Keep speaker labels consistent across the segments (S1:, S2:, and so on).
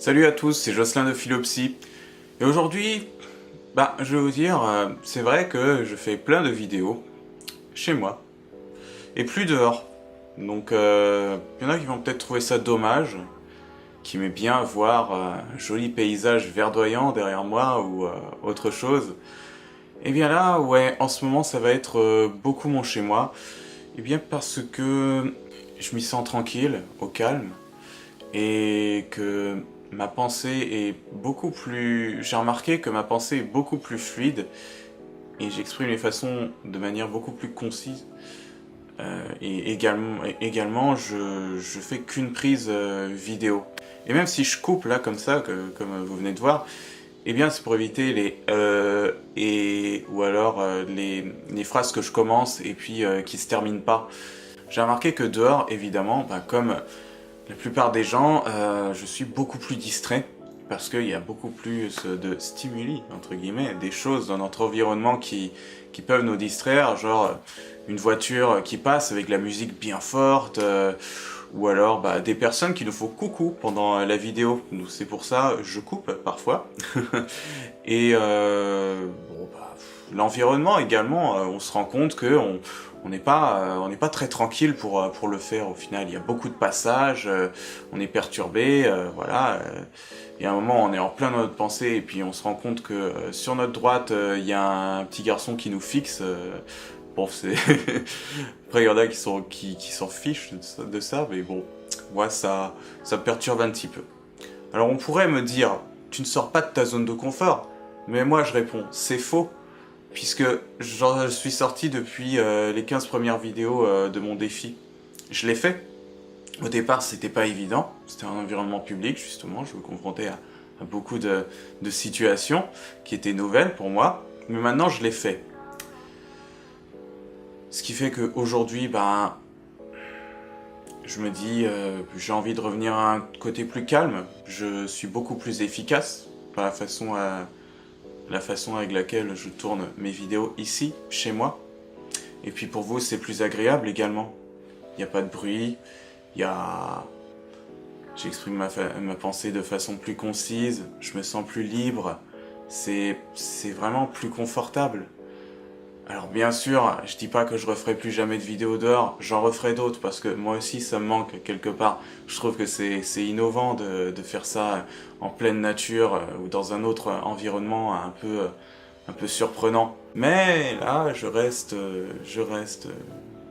S1: Salut à tous, c'est Jocelyn de Philopsy. Et aujourd'hui, je vais vous dire, c'est vrai que je fais plein de vidéos chez moi et plus dehors. Donc, il y en a qui vont peut-être trouver ça dommage, qui aiment bien voir un joli paysage verdoyant derrière moi ou autre chose. Et bien là, ouais, en ce moment, ça va être beaucoup mon chez moi. Et bien parce que je m'y sens tranquille, au calme, et que ma pensée est beaucoup plus... J'ai remarqué que ma pensée est beaucoup plus fluide et j'exprime les façons de manière beaucoup plus concise. Et également je fais qu'une prise vidéo. Et même si je coupe là comme ça, comme vous venez de voir, eh bien c'est pour éviter les et ou alors les phrases que je commence et puis qui se terminent pas. J'ai remarqué que dehors, évidemment, comme la plupart des gens, je suis beaucoup plus distrait parce qu'il y a beaucoup plus de stimuli, entre guillemets, des choses dans notre environnement qui peuvent nous distraire, genre une voiture qui passe avec la musique bien forte, ou alors des personnes qui nous font coucou pendant la vidéo. Donc c'est pour ça je coupe parfois. Et l'environnement également, on se rend compte que on n'est pas très tranquille pour le faire au final. Il y a beaucoup de passages, on est perturbé, voilà. Et à un moment, on est en plein dans notre pensée et puis on se rend compte que sur notre droite, il y a un petit garçon qui nous fixe. Bon, c'est... Après, il y en a qui s'en fichent de ça, mais bon, moi, ça me perturbe un petit peu. Alors, on pourrait me dire, tu ne sors pas de ta zone de confort, mais moi, je réponds, c'est faux. Puisque je suis sorti depuis les 15 premières vidéos de mon défi. Je l'ai fait. Au départ, c'était pas évident. C'était un environnement public, justement. Je me confrontais à beaucoup de situations qui étaient nouvelles pour moi. Mais maintenant, je l'ai fait. Ce qui fait qu'aujourd'hui, je me dis, j'ai envie de revenir à un côté plus calme. Je suis beaucoup plus efficace par la façon avec laquelle je tourne mes vidéos ici, chez moi. Et puis pour vous, c'est plus agréable également. Il n'y a pas de bruit, j'exprime ma pensée de façon plus concise, je me sens plus libre, c'est vraiment plus confortable. Alors bien sûr, je dis pas que je referai plus jamais de vidéos dehors, j'en referai d'autres parce que moi aussi ça me manque quelque part. Je trouve que c'est innovant de faire ça en pleine nature ou dans un autre environnement un peu surprenant. Mais là, je reste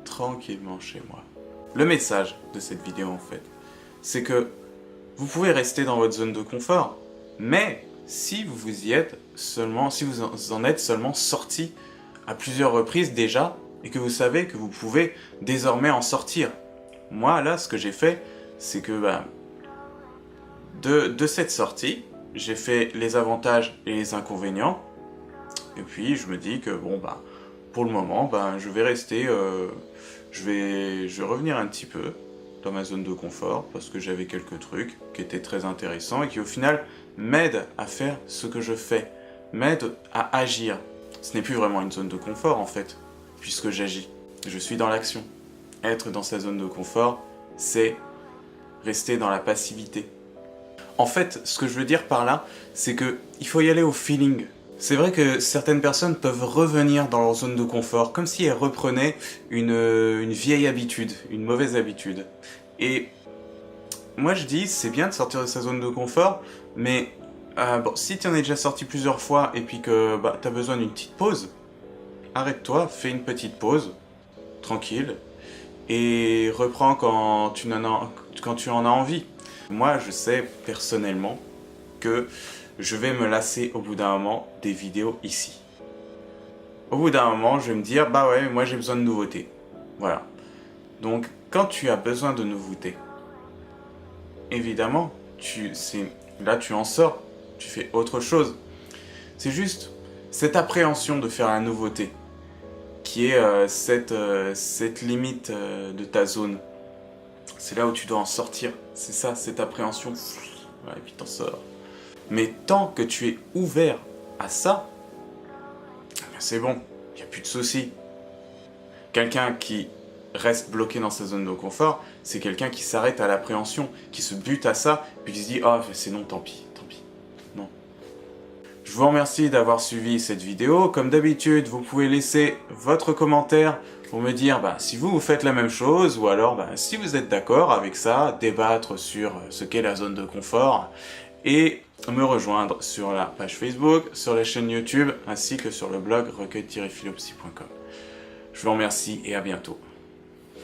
S1: tranquillement chez moi. Le message de cette vidéo en fait, c'est que vous pouvez rester dans votre zone de confort, mais si vous y êtes seulement, si vous en êtes seulement sorti à plusieurs reprises déjà, et que vous savez que vous pouvez désormais en sortir. Moi, là, ce que j'ai fait, c'est que de cette sortie, j'ai fait les avantages et les inconvénients, et puis je me dis que pour le moment, je vais rester, je vais revenir un petit peu dans ma zone de confort, parce que j'avais quelques trucs qui étaient très intéressants, et qui au final m'aident à faire ce que je fais, m'aident à agir. Ce n'est plus vraiment une zone de confort en fait, puisque j'agis. Je suis dans l'action. Être dans sa zone de confort, c'est rester dans la passivité. En fait, ce que je veux dire par là, c'est que il faut y aller au feeling. C'est vrai que certaines personnes peuvent revenir dans leur zone de confort, comme si elles reprenaient une vieille habitude, une mauvaise habitude. Et moi je dis, c'est bien de sortir de sa zone de confort, mais si tu en es déjà sorti plusieurs fois et puis que tu as besoin d'une petite pause, arrête-toi, fais une petite pause, tranquille, et reprends quand tu en as envie. Moi, je sais personnellement que je vais me lasser au bout d'un moment des vidéos ici. Au bout d'un moment, je vais me dire, ouais, moi j'ai besoin de nouveautés. Voilà. Donc, quand tu as besoin de nouveautés, évidemment, là tu en sors. Tu fais autre chose. C'est juste cette appréhension de faire la nouveauté qui est cette limite de ta zone. C'est là où tu dois en sortir. C'est ça, cette appréhension. Ouais, et puis t'en sors. Mais tant que tu es ouvert à ça, c'est bon, il n'y a plus de soucis. Quelqu'un qui reste bloqué dans sa zone de confort, c'est quelqu'un qui s'arrête à l'appréhension, qui se bute à ça, puis qui se dit « Ah, c'est non, tant pis, tant pis. » Non. Je vous remercie d'avoir suivi cette vidéo. Comme d'habitude, vous pouvez laisser votre commentaire pour me dire si vous faites la même chose, ou alors si vous êtes d'accord avec ça, débattre sur ce qu'est la zone de confort, et me rejoindre sur la page Facebook, sur la chaîne YouTube, ainsi que sur le blog recueil-philopsie.com. Je vous remercie et à bientôt.